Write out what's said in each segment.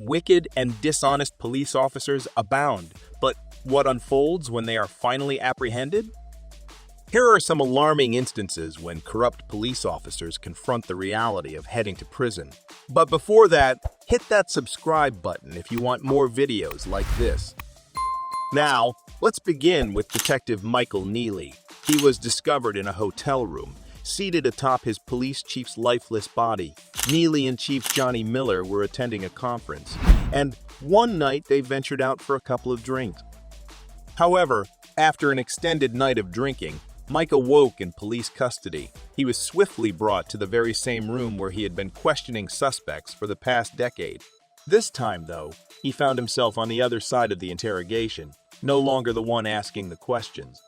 Wicked and dishonest police officers abound, but what unfolds when they are finally apprehended? Here are some alarming instances when corrupt police officers confront the reality of heading to prison. But before that, hit that subscribe button if you want more videos like this. Now, let's begin with Detective Michael Neely. He was discovered in a hotel room, seated atop his police chief's lifeless body. Neely and Chief Johnny Miller were attending a conference, and one night they ventured out for a couple of drinks. However, after an extended night of drinking, Mike awoke in police custody. He was swiftly brought to the very same room where he had been questioning suspects for the past decade. This time, though, he found himself on the other side of the interrogation, no longer the one asking the questions.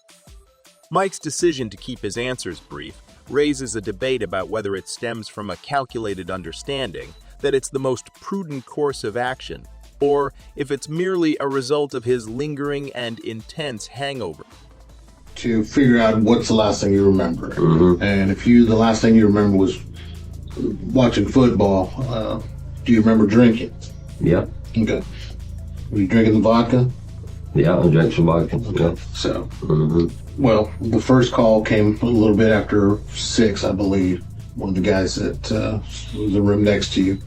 Mike's decision to keep his answers brief raises a debate about whether it stems from a calculated understanding that it's the most prudent course of action, or if it's merely a result of his lingering and intense hangover. To figure out what's the last thing you remember. And if the last thing you remember was watching football, do you remember drinking? Yeah. Okay. Were you drinking the vodka? Yeah, I drank some vodka. Okay. Yeah. So, well, the first call came a little bit after 6, I believe. One of the guys that was in the room next to you.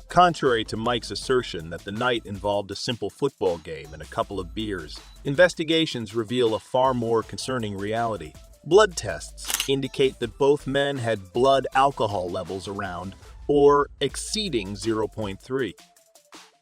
Contrary to Mike's assertion that the night involved a simple football game and a couple of beers, investigations reveal a far more concerning reality. Blood tests indicate that both men had blood alcohol levels around or exceeding 0.3.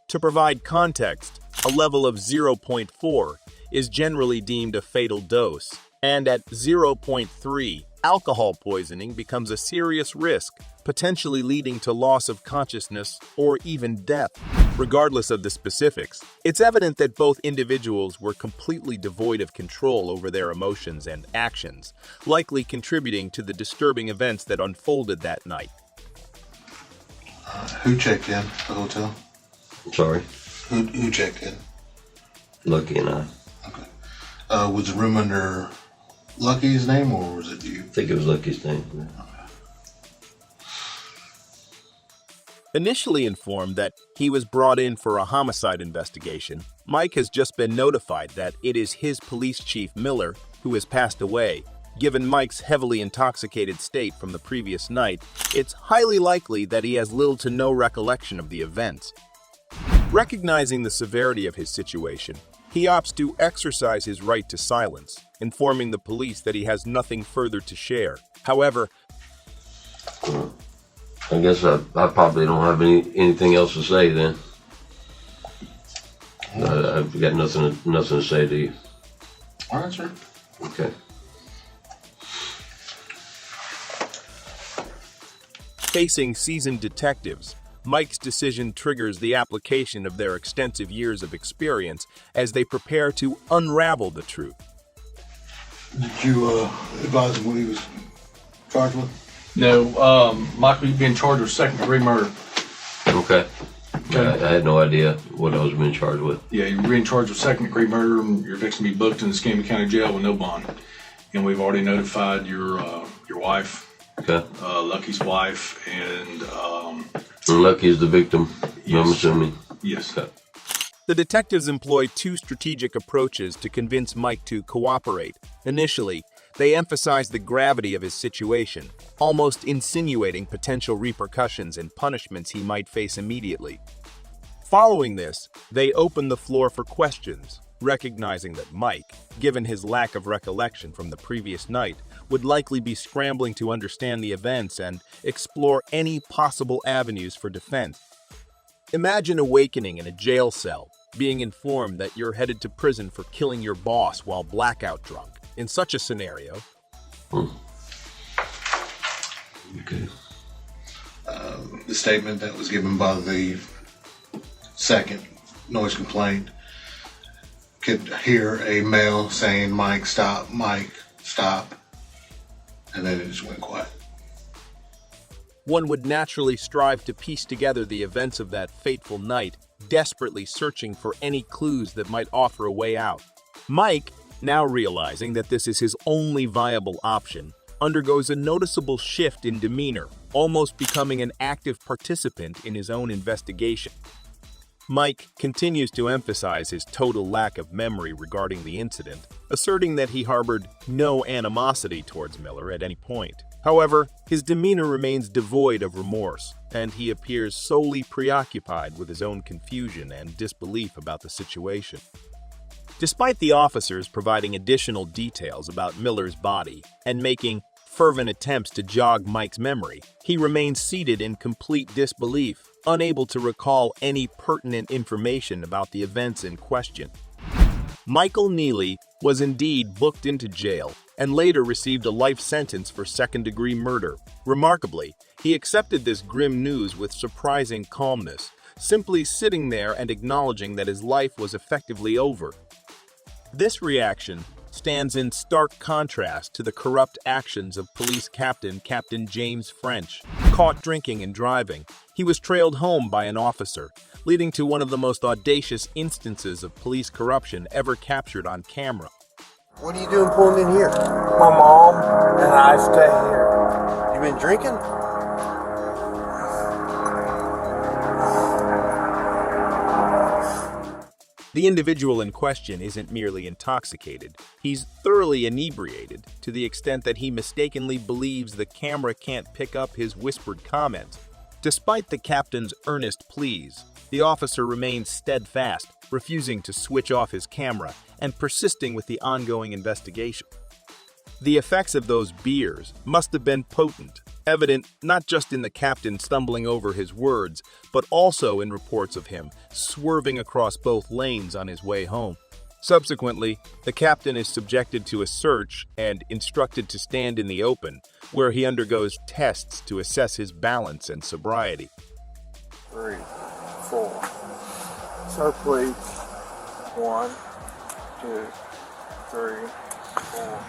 To provide context, a level of 0.4 is generally deemed a fatal dose, and at 0.3, alcohol poisoning becomes a serious risk, potentially leading to loss of consciousness or even death. Regardless of the specifics, it's evident that both individuals were completely devoid of control over their emotions and actions, likely contributing to the disturbing events that unfolded that night. Who checked in the hotel? Sorry. Who checked in? Lucky and I. Okay. Was the room under Lucky's name, or was it you? I think it was Lucky's name. Yeah. Initially informed that he was brought in for a homicide investigation, Mike has just been notified that it is his police chief, Miller, who has passed away. Given Mike's heavily intoxicated state from the previous night, it's highly likely that he has little to no recollection of the events. Recognizing the severity of his situation, he opts to exercise his right to silence, informing the police that he has nothing further to share. However, I guess I probably don't have anything else to say then. I've got nothing to say to you. All right, sir. Okay. facing seasoned detectives, Mike's decision triggers the application of their extensive years of experience as they prepare to unravel the truth. Did you advise him what he was charged with? No, Michael, you've been charged with second-degree murder. Okay. I had no idea what I was being charged with. Yeah, you're being charged with second-degree murder, and you're fixing to be booked in the Escambia County Jail with no bond. And we've already notified your wife, Okay. Lucky's wife, and And Lucky is the victim, Yes. I'm assuming. yes. Okay. The detectives employ two strategic approaches to convince Mike to cooperate. Initially, they emphasize the gravity of his situation, almost insinuating potential repercussions and punishments he might face immediately. Following this, they open the floor for questions, recognizing that Mike, given his lack of recollection from the previous night, would likely be scrambling to understand the events and explore any possible avenues for defense. Imagine awakening in a jail cell, being informed that you're headed to prison for killing your boss while blackout drunk. In such a scenario, Okay. The statement that was given by the second noise complaint could hear a male saying, Mike, stop, and then it just went quiet. one would naturally strive to piece together the events of that fateful night, desperately searching for any clues that might offer a way out. Mike, now realizing that this is his only viable option, undergoes a noticeable shift in demeanor, almost becoming an active participant in his own investigation. Mike continues to emphasize his total lack of memory regarding the incident, asserting that he harbored no animosity towards Miller at any point. However, his demeanor remains devoid of remorse, and he appears solely preoccupied with his own confusion and disbelief about the situation. Despite the officers providing additional details about Miller's body and making fervent attempts to jog Mike's memory, he remains seated in complete disbelief, unable to recall any pertinent information about the events in question. Michael Neely was indeed booked into jail and later received a life sentence for second-degree murder. Remarkably, he accepted this grim news with surprising calmness, simply sitting there and acknowledging that his life was effectively over. This reaction stands in stark contrast to the corrupt actions of police Captain James French. Caught drinking and driving, he was trailed home by an officer, leading to one of the most audacious instances of police corruption ever captured on camera. What are you doing pulling in here? My mom and I stay here. You been drinking? The individual in question isn't merely intoxicated, he's thoroughly inebriated to the extent that he mistakenly believes the camera can't pick up his whispered comments. Despite the captain's earnest pleas, the officer remains steadfast, refusing to switch off his camera and persisting with the ongoing investigation. The effects of those beers must have been potent, evident not just in the captain stumbling over his words, but also in reports of him swerving across both lanes on his way home. Subsequently, the captain is subjected to a search and instructed to stand in the open, where he undergoes tests to assess his balance and sobriety. 3, 4. So please. 1, 2, 3, 4,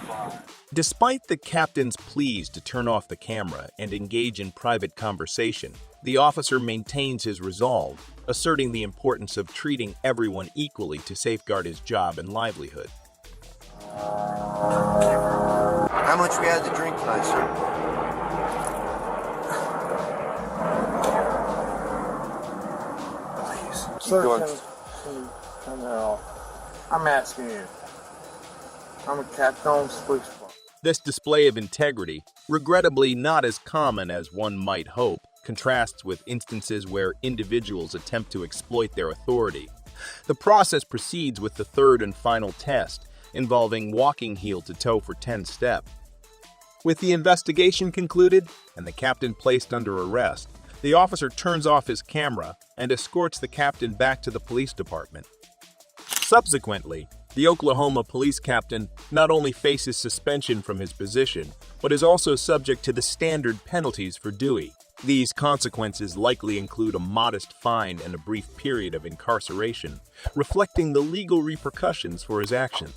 5. Despite the captain's pleas to turn off the camera and engage in private conversation, the officer maintains his resolve, asserting the importance of treating everyone equally to safeguard his job and livelihood. How much we had to drink tonight, sir? Please, keep Sir, going. can you turn that off? I'm asking you. I'm a captain on the police department. This display of integrity, regrettably not as common as one might hope, contrasts with instances where individuals attempt to exploit their authority. The process proceeds with the third and final test, involving walking heel to toe for 10 steps. With the investigation concluded and the captain placed under arrest, the officer turns off his camera and escorts the captain back to the police department. Subsequently, the Oklahoma police captain not only faces suspension from his position, but is also subject to the standard penalties for Dewey. These consequences likely include a modest fine and a brief period of incarceration, reflecting the legal repercussions for his actions.